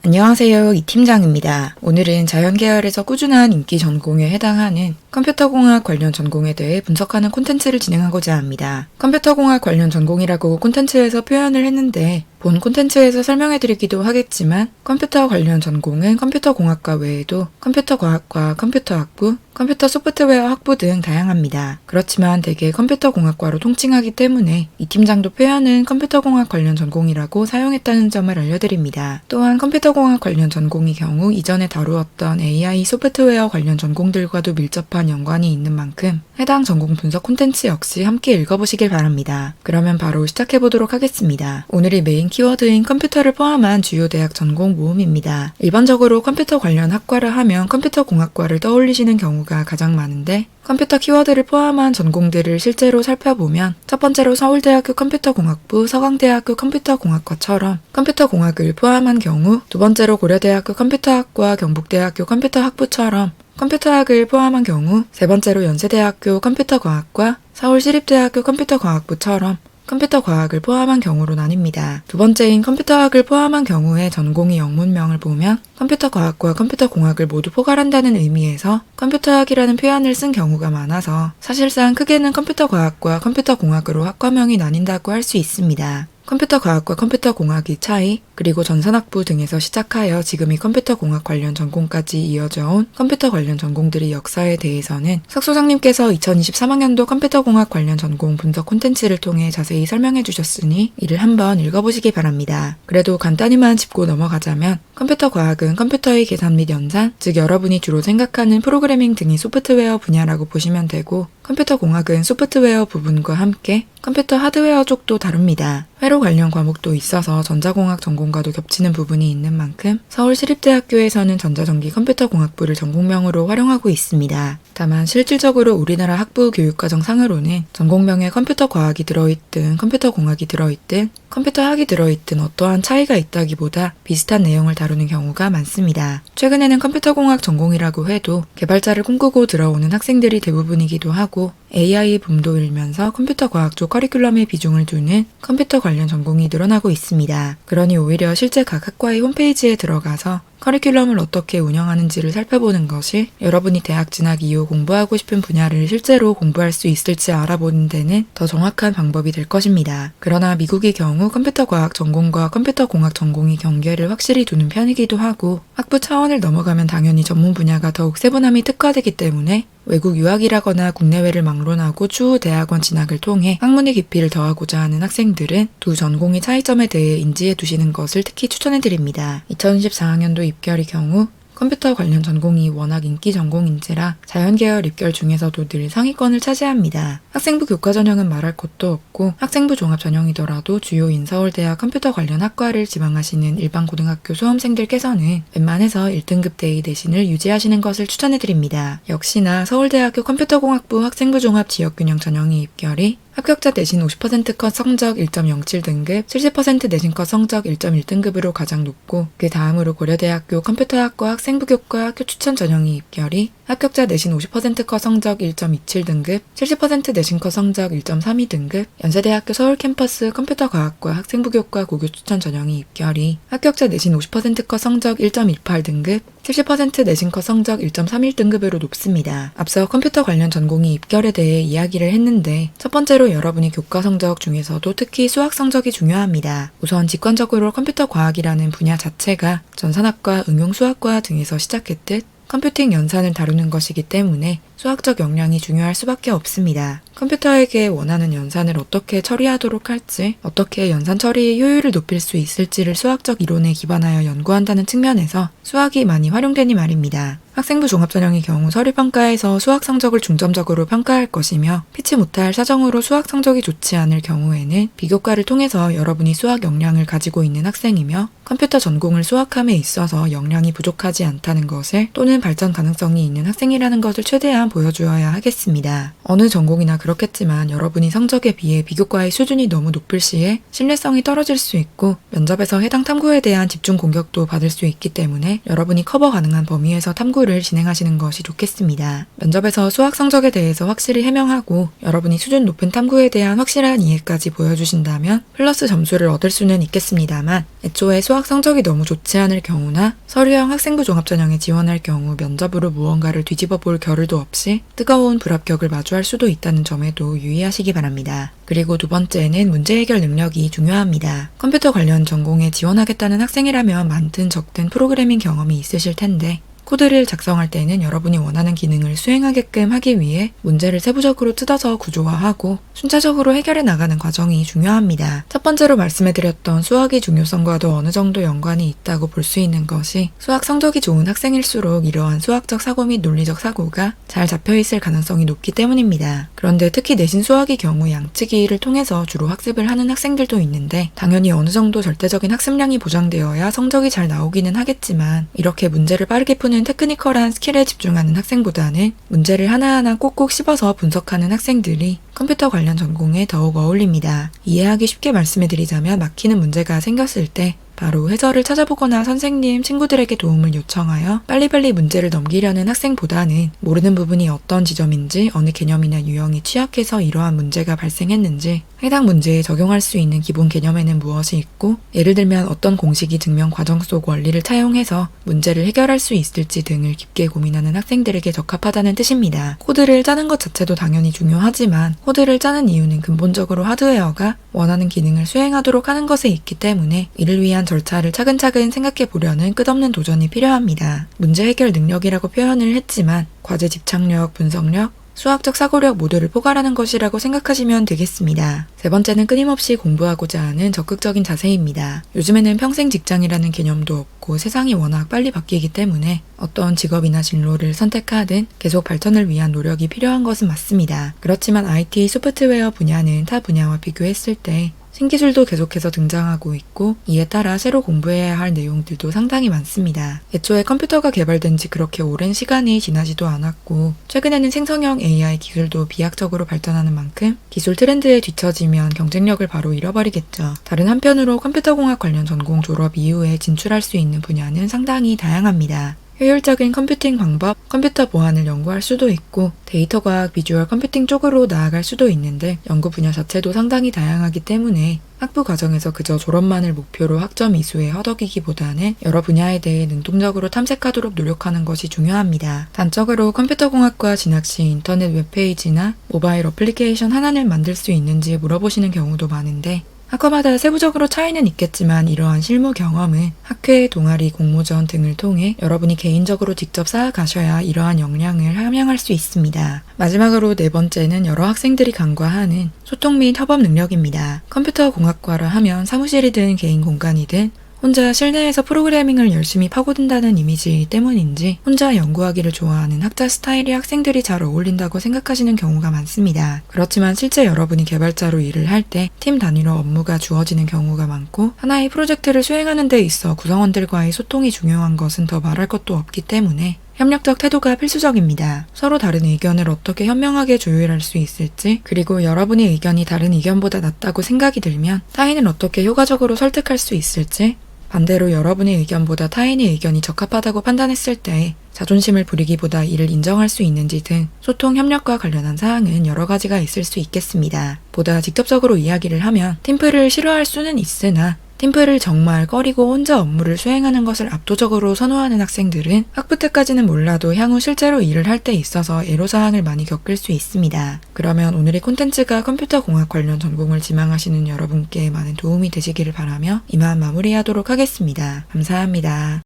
안녕하세요, 이 팀장입니다. 오늘은 자연계열에서 꾸준한 인기 전공에 해당하는 컴퓨터공학 관련 전공에 대해 분석하는 콘텐츠를 진행하고자 합니다. 컴퓨터공학 관련 전공이라고 콘텐츠에서 표현을 했는데 본 콘텐츠에서 설명해드리기도 하겠지만 컴퓨터 관련 전공은 컴퓨터공학과 외에도 컴퓨터과학과, 컴퓨터학부, 컴퓨터 소프트웨어 학부 등 다양합니다. 그렇지만 대개 컴퓨터공학과로 통칭하기 때문에 이 팀장도 표현은 컴퓨터공학 관련 전공이라고 사용했다는 점을 알려드립니다. 또한 컴퓨터공학 관련 전공의 경우 이전에 다루었던 AI 소프트웨어 관련 전공들과도 밀접한 연관이 있는 만큼 해당 전공 분석 콘텐츠 역시 함께 읽어보시길 바랍니다. 그러면 바로 시작해보도록 하겠습니다. 오늘의 메인 키워드인 컴퓨터를 포함한 주요 대학 전공 모음입니다. 일반적으로 컴퓨터 관련 학과를 하면 컴퓨터공학과를 떠올리시는 경우가 가장 많은데 컴퓨터 키워드를 포함한 전공들을 실제로 살펴보면 첫 번째로 서울대학교 컴퓨터공학부, 서강대학교 컴퓨터공학과처럼 컴퓨터공학을 포함한 경우 두 번째로 고려대학교 컴퓨터학과, 경북대학교 컴퓨터학부처럼 컴퓨터학을 포함한 경우 세 번째로 연세대학교 컴퓨터과학과, 서울시립대학교 컴퓨터과학부처럼 컴퓨터과학을 포함한 경우로 나뉩니다. 두 번째인 컴퓨터학을 포함한 경우에 전공의 영문명을 보면 컴퓨터과학과 컴퓨터공학을 모두 포괄한다는 의미에서 컴퓨터학이라는 표현을 쓴 경우가 많아서 사실상 크게는 컴퓨터과학과 컴퓨터공학으로 학과명이 나뉜다고 할 수 있습니다. 컴퓨터과학과 컴퓨터공학의 차이, 그리고 전산학부 등에서 시작하여 지금의 컴퓨터공학 관련 전공까지 이어져 온 컴퓨터 관련 전공들의 역사에 대해서는 석 소장님께서 2023학년도 컴퓨터공학 관련 전공 분석 콘텐츠를 통해 자세히 설명해 주셨으니 이를 한번 읽어보시기 바랍니다. 그래도 간단히만 짚고 넘어가자면 컴퓨터과학은 컴퓨터의 계산 및 연산, 즉 여러분이 주로 생각하는 프로그래밍 등의 소프트웨어 분야라고 보시면 되고 컴퓨터공학은 소프트웨어 부분과 함께 컴퓨터 하드웨어 쪽도 다룹니다. 회로 관련 과목도 있어서 전자공학 전공과도 겹치는 부분이 있는 만큼 서울시립대학교에서는 전자전기 컴퓨터공학부를 전공명으로 활용하고 있습니다. 다만 실질적으로 우리나라 학부 교육과정 상으로는 전공명에 컴퓨터과학이 들어있든 컴퓨터공학이 들어있든 컴퓨터학이 들어있든 어떠한 차이가 있다기보다 비슷한 내용을 다루는 경우가 많습니다. 최근에는 컴퓨터공학 전공이라고 해도 개발자를 꿈꾸고 들어오는 학생들이 대부분이기도 하고 AI 붐도 일면서 컴퓨터과학 쪽 커리큘럼에 비중을 두는 컴퓨터 관련 전공이 늘어나고 있습니다. 그러니 오히려 실제 각 학과의 홈페이지에 들어가서 커리큘럼을 어떻게 운영하는지를 살펴보는 것이 여러분이 대학 진학 이후 공부하고 싶은 분야를 실제로 공부할 수 있을지 알아보는 데는 더 정확한 방법이 될 것입니다. 그러나 미국의 경우 컴퓨터과학 전공과 컴퓨터공학 전공이 경계를 확실히 두는 편이기도 하고 학부 차원을 넘어가면 당연히 전문 분야가 더욱 세분함이 특화되기 때문에 외국 유학이라거나 국내외를 막론하고 추후 대학원 진학을 통해 학문의 깊이를 더하고자 하는 학생들은 두 전공의 차이점에 대해 인지해 두시는 것을 특히 추천해드립니다. 2024학년도 입결의 경우 컴퓨터 관련 전공이 워낙 인기 전공인지라 자연계열 입결 중에서도 늘 상위권을 차지합니다. 학생부 교과 전형은 말할 것도 없고 학생부 종합 전형이더라도 주요 인서울대학 컴퓨터 관련 학과를 지망하시는 일반 고등학교 수험생들께서는 웬만해서 1등급 대의 내신을 유지하시는 것을 추천해드립니다. 역시나 서울대학교 컴퓨터공학부 학생부 종합 지역균형 전형이 입결이 합격자 내신 50%컷 성적 1.07등급, 70% 내신컷 성적 1.1등급으로 가장 높고 그 다음으로 고려대학교 컴퓨터학과 학생부 교과 학교 추천 전형이 입결이 합격자 내신 50%컷 성적 1.27등급, 70% 내신컷 성적 1.32등급, 연세대학교 서울캠퍼스 컴퓨터과학과 학생부 교과 고교 추천 전형이 입결이 합격자 내신 50%컷 성적 1.18등급, 70% 내신컷 성적 1.31등급으로 높습니다. 앞서 컴퓨터 관련 전공이 입결에 대해 이야기를 했는데 첫 번째로 여러분이 교과 성적 중에서도 특히 수학 성적이 중요합니다. 우선 직관적으로 컴퓨터 과학이라는 분야 자체가 전산학과, 응용수학과 등에서 시작했듯 컴퓨팅 연산을 다루는 것이기 때문에 수학적 역량이 중요할 수밖에 없습니다. 컴퓨터에게 원하는 연산을 어떻게 처리하도록 할지, 어떻게 연산 처리의 효율을 높일 수 있을지를 수학적 이론에 기반하여 연구한다는 측면에서 수학이 많이 활용되니 말입니다. 학생부 종합전형의 경우 서류평가에서 수학 성적을 중점적으로 평가할 것이며 피치 못할 사정으로 수학 성적이 좋지 않을 경우에는 비교과를 통해서 여러분이 수학 역량을 가지고 있는 학생이며 컴퓨터 전공을 수학함에 있어서 역량이 부족하지 않다는 것을 또는 발전 가능성이 있는 학생이라는 것을 최대한 보여주어야 하겠습니다. 어느 전공이나 그렇겠지만 여러분이 성적에 비해 비교과의 수준이 너무 높을 시에 신뢰성이 떨어질 수 있고 면접에서 해당 탐구에 대한 집중 공격도 받을 수 있기 때문에 여러분이 커버 가능한 범위에서 탐구를 진행하시는 것이 좋겠습니다. 면접에서 수학 성적에 대해서 확실히 해명하고 여러분이 수준 높은 탐구에 대한 확실한 이해까지 보여주신다면 플러스 점수를 얻을 수는 있겠습니다만 애초에 수학 성적이 너무 좋지 않을 경우나 서류형 학생부 종합전형에 지원할 경우 면접으로 무언가를 뒤집어 볼 겨를도 없이 뜨거운 불합격을 마주할 수도 있다는 점에도 유의하시기 바랍니다. 그리고 두 번째는 문제 해결 능력이 중요합니다. 컴퓨터 관련 전공에 지원하겠다는 학생이라면 많든 적든 프로그래밍 경험이 있으실 텐데 코드를 작성할 때는 여러분이 원하는 기능을 수행하게끔 하기 위해 문제를 세부적으로 뜯어서 구조화하고 순차적으로 해결해 나가는 과정이 중요합니다. 첫 번째로 말씀해드렸던 수학의 중요성과도 어느 정도 연관이 있다고 볼 수 있는 것이 수학 성적이 좋은 학생일수록 이러한 수학적 사고 및 논리적 사고가 잘 잡혀있을 가능성이 높기 때문입니다. 그런데 특히 내신 수학의 경우 양치기를 통해서 주로 학습을 하는 학생들도 있는데 당연히 어느 정도 절대적인 학습량이 보장되어야 성적이 잘 나오기는 하겠지만 이렇게 문제를 빠르게 푸는 테크니컬한 스킬에 집중하는 학생보다는 문제를 하나하나 꼭꼭 씹어서 분석하는 학생들이 컴퓨터 관련 전공에 더욱 어울립니다. 이해하기 쉽게 말씀해드리자면 막히는 문제가 생겼을 때 바로 해설을 찾아보거나 선생님, 친구들에게 도움을 요청하여 빨리빨리 문제를 넘기려는 학생보다는 모르는 부분이 어떤 지점인지 어느 개념이나 유형이 취약해서 이러한 문제가 발생했는지 해당 문제에 적용할 수 있는 기본 개념에는 무엇이 있고 예를 들면 어떤 공식이 증명 과정 속 원리를 차용해서 문제를 해결할 수 있을지 등을 깊게 고민하는 학생들에게 적합하다는 뜻입니다. 코드를 짜는 것 자체도 당연히 중요하지만 코드를 짜는 이유는 근본적으로 하드웨어가 원하는 기능을 수행하도록 하는 것에 있기 때문에 이를 위한 절차를 차근차근 생각해 보려는 끝없는 도전이 필요합니다. 문제 해결 능력이라고 표현을 했지만 과제 집착력, 분석력, 수학적 사고력 모두를 포괄하는 것이라고 생각하시면 되겠습니다. 세 번째는 끊임없이 공부하고자 하는 적극적인 자세입니다. 요즘에는 평생 직장이라는 개념도 없고 세상이 워낙 빨리 바뀌기 때문에 어떤 직업이나 진로를 선택하든 계속 발전을 위한 노력이 필요한 것은 맞습니다. 그렇지만 IT, 소프트웨어 분야는 타 분야와 비교했을 때 신기술도 계속해서 등장하고 있고 이에 따라 새로 공부해야 할 내용들도 상당히 많습니다. 애초에 컴퓨터가 개발된 지 그렇게 오랜 시간이 지나지도 않았고 최근에는 생성형 AI 기술도 비약적으로 발전하는 만큼 기술 트렌드에 뒤처지면 경쟁력을 바로 잃어버리겠죠. 다른 한편으로 컴퓨터공학 관련 전공 졸업 이후에 진출할 수 있는 분야는 상당히 다양합니다. 효율적인 컴퓨팅 방법, 컴퓨터 보안을 연구할 수도 있고 데이터 과학, 비주얼 컴퓨팅 쪽으로 나아갈 수도 있는데 연구 분야 자체도 상당히 다양하기 때문에 학부 과정에서 그저 졸업만을 목표로 학점 이수에 허덕이기보다는 여러 분야에 대해 능동적으로 탐색하도록 노력하는 것이 중요합니다. 단적으로 컴퓨터공학과 진학 시 인터넷 웹페이지나 모바일 어플리케이션 하나를 만들 수 있는지 물어보시는 경우도 많은데 학과마다 세부적으로 차이는 있겠지만 이러한 실무 경험은 학회, 동아리, 공모전 등을 통해 여러분이 개인적으로 직접 쌓아가셔야 이러한 역량을 함양할 수 있습니다. 마지막으로 네 번째는 여러 학생들이 간과하는 소통 및 협업 능력입니다. 컴퓨터 공학과라 하면 사무실이든 개인 공간이든 혼자 실내에서 프로그래밍을 열심히 파고든다는 이미지 때문인지 혼자 연구하기를 좋아하는 학자 스타일의 학생들이 잘 어울린다고 생각하시는 경우가 많습니다. 그렇지만 실제 여러분이 개발자로 일을 할 때 팀 단위로 업무가 주어지는 경우가 많고 하나의 프로젝트를 수행하는 데 있어 구성원들과의 소통이 중요한 것은 더 말할 것도 없기 때문에 협력적 태도가 필수적입니다. 서로 다른 의견을 어떻게 현명하게 조율할 수 있을지, 그리고 여러분의 의견이 다른 의견보다 낫다고 생각이 들면 타인을 어떻게 효과적으로 설득할 수 있을지, 반대로 여러분의 의견보다 타인의 의견이 적합하다고 판단했을 때 자존심을 부리기보다 이를 인정할 수 있는지 등 소통 협력과 관련한 사항은 여러 가지가 있을 수 있겠습니다. 보다 직접적으로 이야기를 하면 팀플을 싫어할 수는 있으나 팀플을 정말 꺼리고 혼자 업무를 수행하는 것을 압도적으로 선호하는 학생들은 학부 때까지는 몰라도 향후 실제로 일을 할 때 있어서 애로사항을 많이 겪을 수 있습니다. 그러면 오늘의 콘텐츠가 컴퓨터공학 관련 전공을 지망하시는 여러분께 많은 도움이 되시기를 바라며 이만 마무리하도록 하겠습니다. 감사합니다.